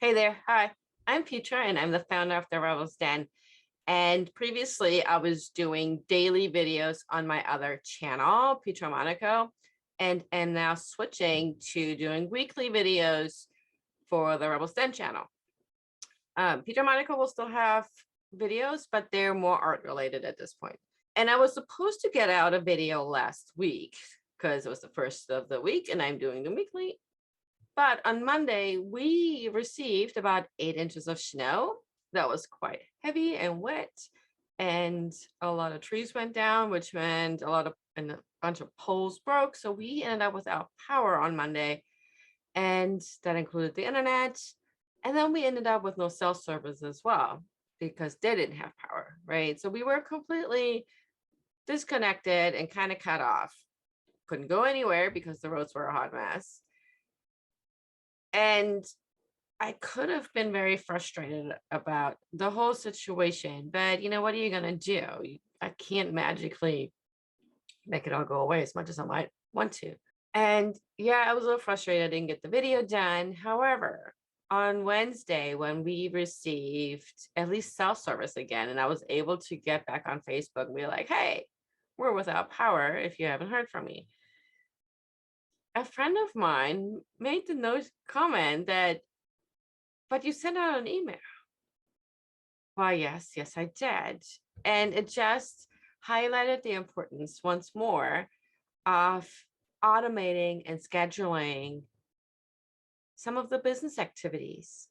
Hey there. Hi, I'm Petra and I'm the founder of the Rebel's Den. And previously I was doing daily videos on my other channel, Petra Monaco, and now switching to doing weekly videos for the Rebel's Den channel. Petra Monaco will still have videos, but they're more art related at this point. And I was supposed to get out a video last week because it was the first of the week and I'm doing them weekly. But on Monday, we received about 8 inches of snow. That was quite heavy and wet. And a lot of trees went down, which meant a bunch of poles broke. So we ended up without power on Monday. And that included the internet. And then we ended up with no cell service as well because they didn't have power, right? So we were completely disconnected and kind of cut off. Couldn't go anywhere because the roads were a hot mess. And I could have been very frustrated about the whole situation, but what are you going to do? I can't magically make it all go away as much as I might want to. And yeah, I was a little frustrated. I didn't get the video done. However, on Wednesday, when we received at least cell service again, and I was able to get back on Facebook and be like, hey, we're without power if you haven't heard from me. A friend of mine made the comment that, but you sent out an email. Well, yes, I did. And it just highlighted the importance once more of automating and scheduling some of the business activities.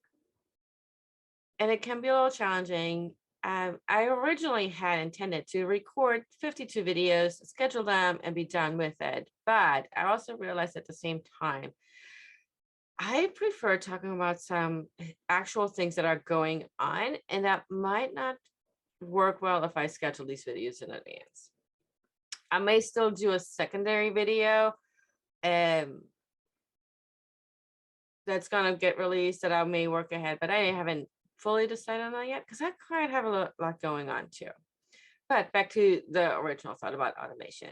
And it can be a little challenging. I originally had intended to record 52 videos, schedule them, and be done with it. But I also realized at the same time, I prefer talking about some actual things that are going on, and that might not work well if I schedule these videos in advance. I may still do a secondary video that's going to get released that I may work ahead, but I haven't fully decided on that yet because I quite have a lot going on too. But back to the original thought about automation.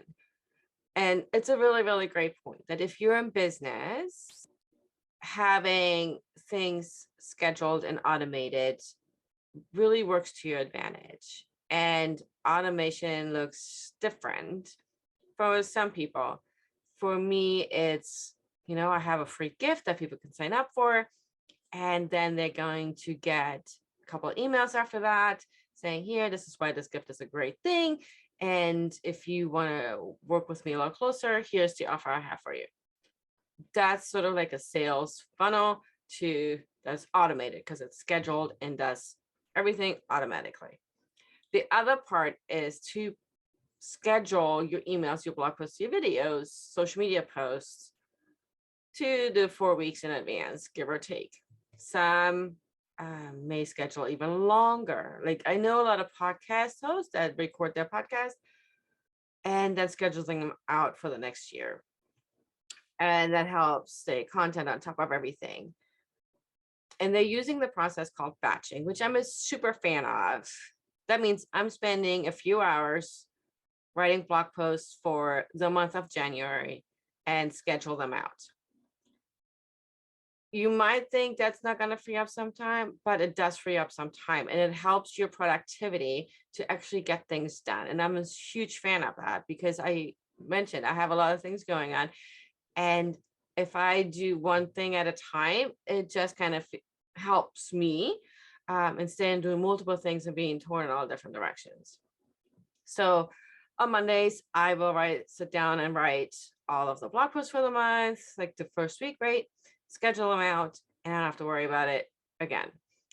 And it's a really, really great point that if you're in business, having things scheduled and automated really works to your advantage. And automation looks different for some people. For me, it's, I have a free gift that people can sign up for, and then they're going to get a couple of emails after that saying, here, this is why this gift is a great thing. And if you want to work with me a lot closer, here's the offer I have for you. That's sort of like a sales funnel that's automated because it's scheduled and does everything automatically. The other part is to schedule your emails, your blog posts, your videos, social media posts 2 to 4 weeks in advance, give or take. Some may schedule even longer. Like I know a lot of podcast hosts that record their podcast and then scheduling them out for the next year. And that helps stay content on top of everything. And they're using the process called batching, which I'm a super fan of. That means I'm spending a few hours writing blog posts for the month of January and schedule them out. You might think that's not going to free up some time, but it does free up some time and it helps your productivity to actually get things done. And I'm a huge fan of that because I mentioned I have a lot of things going on. And if I do one thing at a time, it just kind of helps me instead of doing multiple things and being torn in all different directions. So on Mondays, I will sit down and write all of the blog posts for the month, like the first week, right? Schedule them out, and I don't have to worry about it again.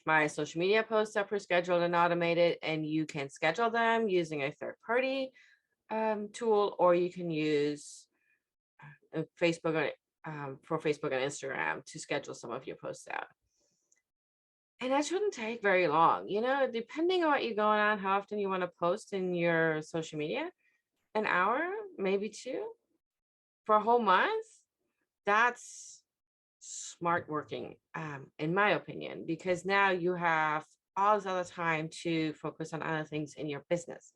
My social media posts are pre-scheduled and automated, and you can schedule them using a third-party tool, or you can use Facebook for Facebook and Instagram to schedule some of your posts out. And that shouldn't take very long, depending on what you're going on, how often you want to post in your social media, an hour, maybe 2 for a whole month. That's smart working, in my opinion, because now you have all this other time to focus on other things in your business.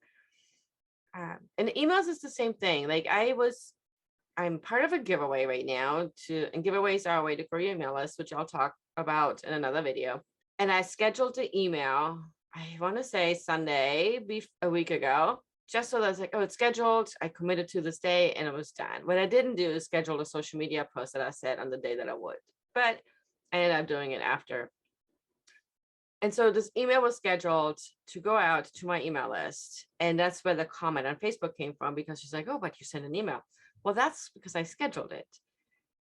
And emails is the same thing. Like I was I'm part of a giveaway right now and giveaways are a way to grow your email list, which I'll talk about in another video. And I scheduled the email, I want to say Sunday, a week ago, just so that I was like, oh, it's scheduled. I committed to this day and it was done. What I didn't do is schedule a social media post that I said on the day that I would, but I ended up doing it after. And so this email was scheduled to go out to my email list. And that's where the comment on Facebook came from, because she's like, oh, but you sent an email. Well, that's because I scheduled it.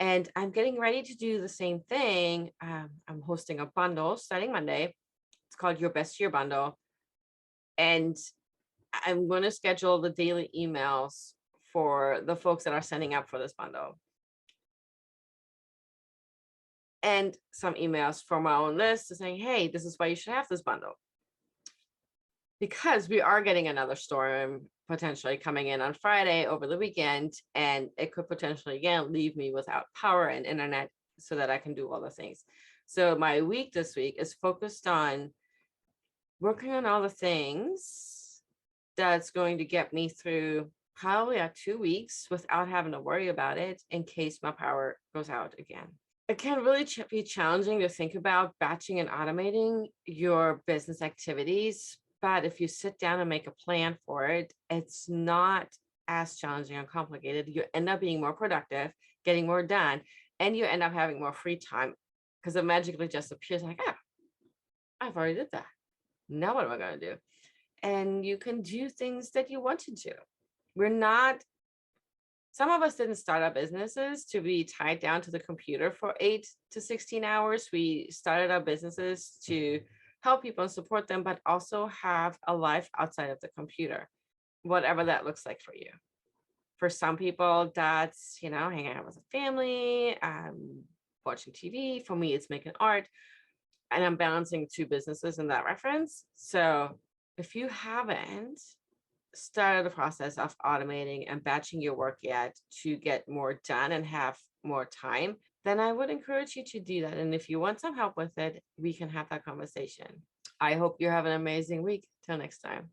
And I'm getting ready to do the same thing. I'm hosting a bundle starting Monday. It's called Your Best Year Bundle. And I'm going to schedule the daily emails for the folks that are signing up for this bundle. And some emails from my own list saying, hey, this is why you should have this bundle. Because we are getting another storm potentially coming in on Friday over the weekend, and it could potentially, again, leave me without power and internet so that I can do all the things. So my week this week is focused on working on all the things that's going to get me through probably 2 weeks without having to worry about it in case my power goes out again. It can really be challenging to think about batching and automating your business activities, but if you sit down and make a plan for it, it's not as challenging or complicated. You end up being more productive, getting more done, and you end up having more free time because it magically just appears like, ah, I've already did that. Now what am I going to do? And you can do things that you want to do. Some of us didn't start our businesses to be tied down to the computer for 8 to 16 hours. We started our businesses to help people and support them, but also have a life outside of the computer, whatever that looks like for you. For some people, that's, hanging out with a family, watching TV. For me, it's making art. And I'm balancing 2 businesses in that reference. So if you haven't started the process of automating and batching your work yet to get more done and have more time, then I would encourage you to do that. And if you want some help with it, we can have that conversation. I hope you have an amazing week. Till next time.